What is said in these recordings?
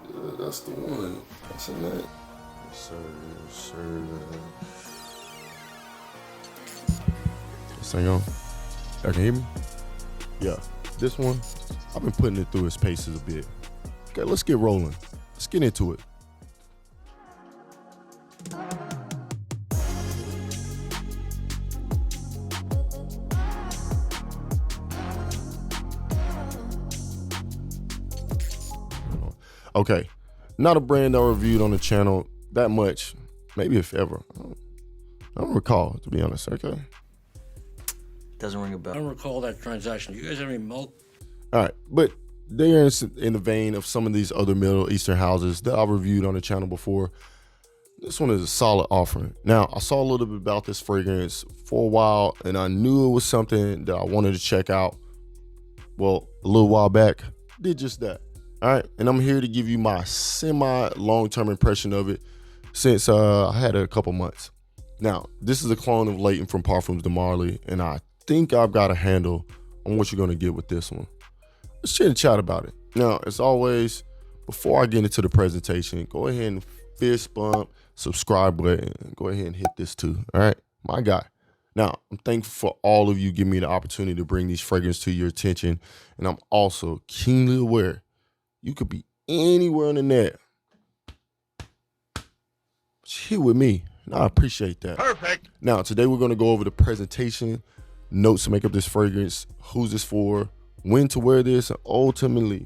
Yeah, that's the one. That's in that. Yes, sir. Yes, sir. This thing on. Y'all can hear me? Yeah. This one, I've been putting it through its paces a bit. Okay, let's get rolling. Let's get into it. Okay, not a brand I reviewed on the channel that much, maybe if ever. I don't recall, to be honest, okay? Doesn't ring a I bell. don't recall that transaction. Do you guys have any milk? All right, but they're in the vein of some of these other Middle Eastern houses that I've reviewed on the channel before. This one is a solid offering. Now, I saw a little bit about this fragrance for a while, and I knew it was something that I wanted to check out. Well, a little while back, did just that. All right, and I'm here to give you my semi-long-term impression of it since I had it a couple months. Now, this is a clone of Layton from Parfums de Marly, and I think I've got a handle on what you're gonna get with this one. Let's chit and chat about it. Now, as always, before I get into the presentation, go ahead and fist bump, subscribe button, and go ahead and hit this too, all right? My guy. Now, I'm thankful for all of you giving me the opportunity to bring these fragrances to your attention, and I'm also keenly aware you could be anywhere on the net. But you're here with me, and I appreciate that. Perfect. Now, today we're going to go over the presentation, notes to make up this fragrance, who's this for, when to wear this, and ultimately,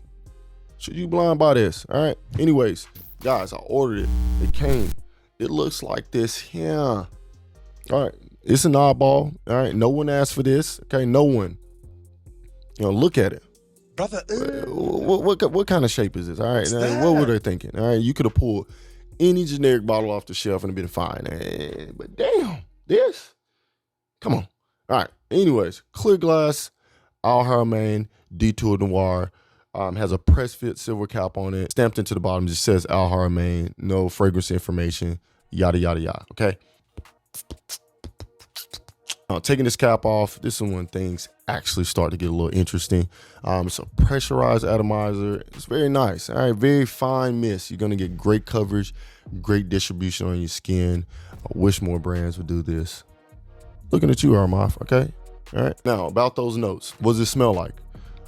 should you blind buy this? All right. Anyways, guys, I ordered it. It came. It looks like this here. All right. It's an oddball. All right. No one asked for this. Okay. No one. You know, look at it. Brother, What kind of shape is this? All right. Now, what were they thinking? All right. You could have pulled any generic bottle off the shelf and it'd been fine. But damn, this. Come on. All right. Anyways, clear glass, Haramain, Detour Noir. Has a press fit silver cap on it. Stamped into the bottom just says Haramain. No fragrance information. Yada, yada, yada. Okay. Taking this cap off, this is when things actually start to get a little interesting. It's a pressurized atomizer. It's very nice. All right, very fine mist. You're gonna get great coverage, great distribution on your skin. I wish more brands would do this. Looking at you, Haramain. Okay. All right. Now about those notes. What does it smell like?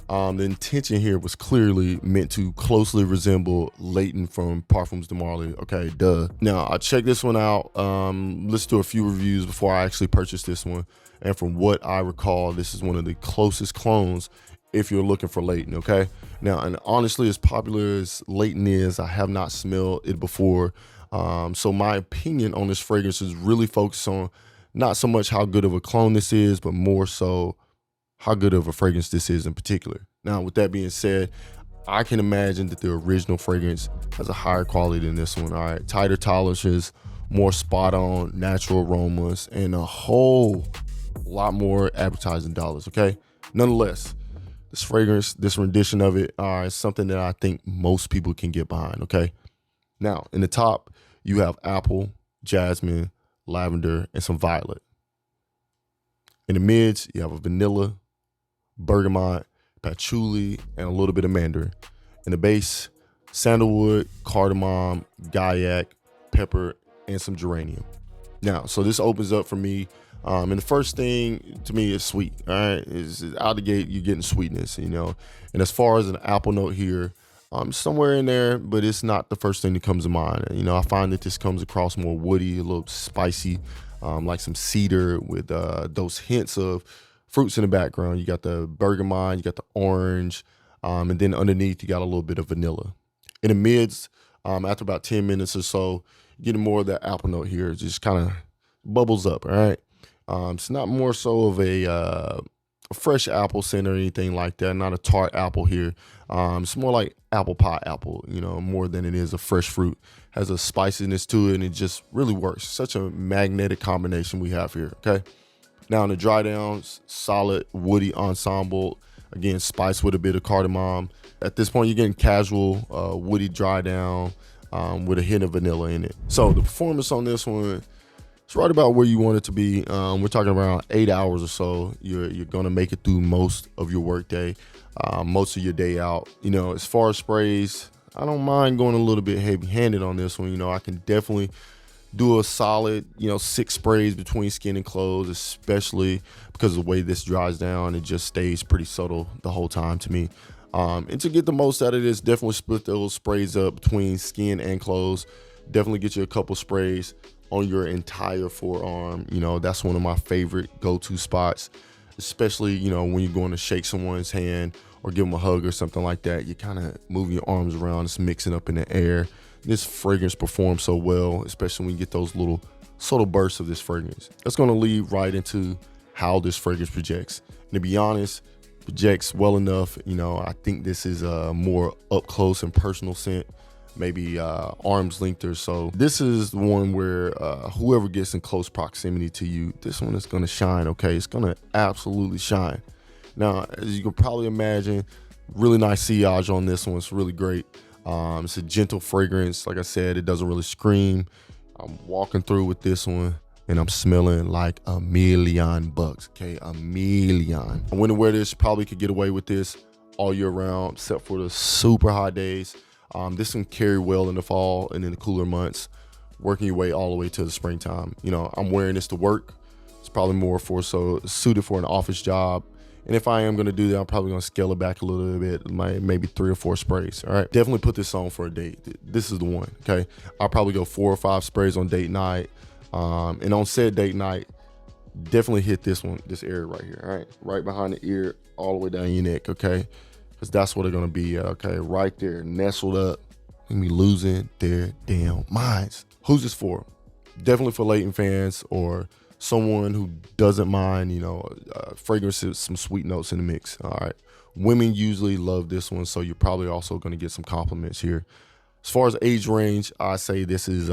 The intention here was clearly meant to closely resemble Layton from Parfums de Marly. Okay, duh. Now, I checked this one out, listened to a few reviews before I actually purchased this one. And from what I recall, this is one of the closest clones if you're looking for Layton, okay? Now, and honestly, as popular as Layton is, I have not smelled it before. So my opinion on this fragrance is really focused on not so much how good of a clone this is, but more so how good of a fragrance this is in particular. Now, with that being said, I can imagine that the original fragrance has a higher quality than this one. All right, tighter tolerances, more spot on natural aromas, and a whole lot more advertising dollars, okay? Nonetheless, this fragrance, this rendition of it, is something that I think most people can get behind, okay? Now, in the top, you have apple, jasmine, lavender, and some violet. In the mids, you have a vanilla, bergamot, patchouli, and a little bit of mandarin. In the base, sandalwood, cardamom, gaiac, pepper, and some geranium. Now, so this opens up for me. And the first thing to me is sweet. All right, is out the gate, you're getting sweetness, you know. And as far as an apple note here, somewhere in there, but it's not the first thing that comes to mind. You know, I find that this comes across more woody, a little spicy, like some cedar with those hints of fruits in the background. You got the bergamot, you got the orange, and then underneath you got a little bit of vanilla. In the mids, after about 10 minutes or so, getting more of that apple note here. It just kind of bubbles up, all right? It's not more so of a fresh apple scent or anything like that, not a tart apple here. It's more like apple pie apple, you know, more than it is a fresh fruit. Has a spiciness to it, and it just really works. Such a magnetic combination we have here, okay? Now in the dry downs, solid woody ensemble. Again, spiced with a bit of cardamom. At this point, you're getting casual woody dry down with a hint of vanilla in it. So the performance on this one, it's it's right about where you want it to be. We're talking around 8 hours or so. You're gonna make it through most of your workday, most of your day out. You know, as far as sprays, I don't mind going a little bit heavy-handed on this one. You know, I can definitely do a solid, 6 sprays between skin and clothes, especially because of the way this dries down. It just stays pretty subtle the whole time to me. And to get the most out of this, definitely split those sprays up between skin and clothes. Definitely get you a couple sprays on your entire forearm. You know, that's one of my favorite go-to spots, especially, when you're going to shake someone's hand or give them a hug or something like that. You kind of move your arms around, it's mixing up in the air. This fragrance performs so well, especially when you get those little subtle bursts of this fragrance. That's going to lead right into how this fragrance projects. And to be honest, projects well enough. I think this is a more up close and personal scent, maybe arm's length or so. This is the one where whoever gets in close proximity to you, this one is going to shine. Okay, it's going to absolutely shine. Now, as you can probably imagine, really nice sillage on this one. It's really great. It's a gentle fragrance. Like I said, it doesn't really scream. I'm walking through with this one and I'm smelling like $1,000,000, okay? $1,000,000. I went to wear this, probably could get away with this all year round, except for the super hot days. This can carry well in the fall and in the cooler months, working your way all the way to the springtime. I'm wearing this to work. It's probably more suited for an office job. And if I am going to do that, I'm probably going to scale it back a little bit, maybe 3 or 4 sprays. All right, definitely put this on for a date. This is the one. Okay, I'll probably go 4 or 5 sprays on date night. And on said date night, definitely hit this area right here. All right, right behind the ear, all the way down your neck. Okay, because that's what they're going to be. Okay, right there, nestled up. They be losing their damn minds. Who's this for? Definitely for Layton fans or someone who doesn't mind, fragrances, some sweet notes in the mix. All right. Women usually love this one, so you're probably also going to get some compliments here. As far as age range, I say this is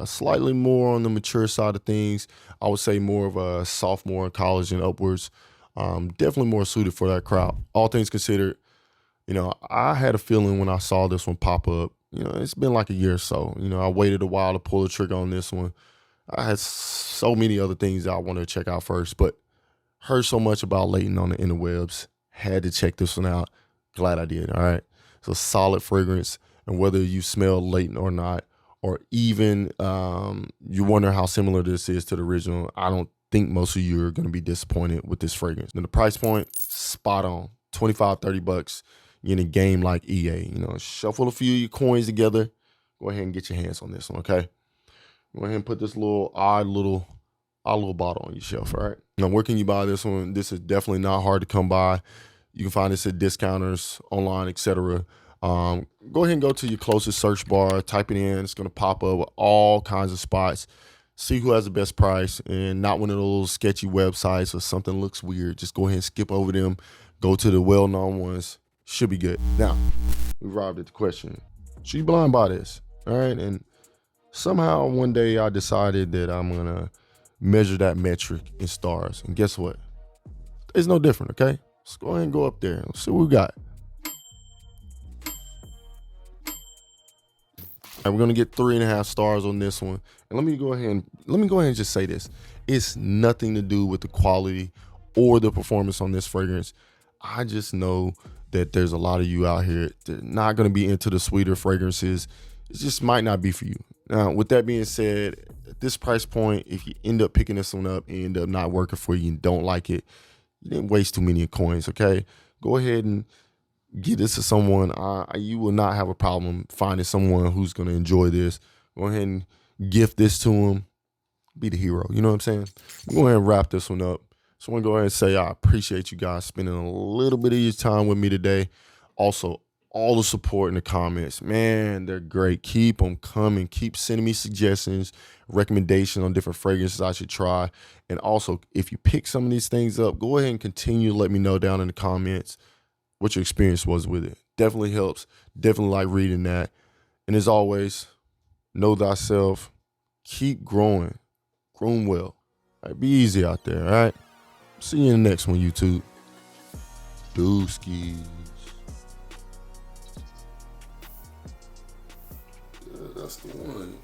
slightly more on the mature side of things. I would say more of a sophomore in college and upwards. Definitely more suited for that crowd. All things considered, I had a feeling when I saw this one pop up. It's been like a year or so. I waited a while to pull the trigger on this one. I had so many other things that I wanted to check out first, but heard so much about Layton on the interwebs. Had to check this one out. Glad I did. All right. It's a solid fragrance. And whether you smell Layton or not, or even you wonder how similar this is to the original, I don't think most of you are going to be disappointed with this fragrance. And the price point, spot on. $25, $30. You're in a game like EA. Shuffle a few of your coins together. Go ahead and get your hands on this one, okay? Go ahead and put this odd little bottle on your shelf, all right? Now, where can you buy this one? This is definitely not hard to come by. You can find this at discounters, online, etc. Go ahead and go to your closest search bar, type it in. It's going to pop up with all kinds of spots. See who has the best price, and not one of those sketchy websites or something looks weird. Just go ahead and skip over them. Go to the well-known ones. Should be good. Now, we arrived at the question. Should you blind buy this? All right, and somehow one day I decided that I'm going to measure that metric in stars. And guess what? It's no different, okay? Let's go ahead and go up there and see what we got. All right, we're going to get 3.5 stars on this one. And let me go ahead and just say this. It's nothing to do with the quality or the performance on this fragrance. I just know that there's a lot of you out here that are not going to be into the sweeter fragrances. It just might not be for you. Now, with that being said, at this price point, if you end up picking this one up and end up not working for you and don't like it, you didn't waste too many coins, okay? Go ahead and give this to someone. You will not have a problem finding someone who's going to enjoy this. Go ahead and gift this to them. Be the hero. You know what I'm saying? I'm going to go ahead and wrap this one up. So I want to go ahead and say I appreciate you guys spending a little bit of your time with me today. Also, all the support in the comments. Man, they're great. Keep them coming. Keep sending me suggestions, recommendations on different fragrances I should try. And also, if you pick some of these things up, go ahead and continue to let me know down in the comments what your experience was with it. Definitely helps. Definitely like reading that. And as always, know thyself. Keep growing. Groom well. All right, be easy out there, all right? See you in the next one, YouTube. Dooskies. Yeah, that's the one.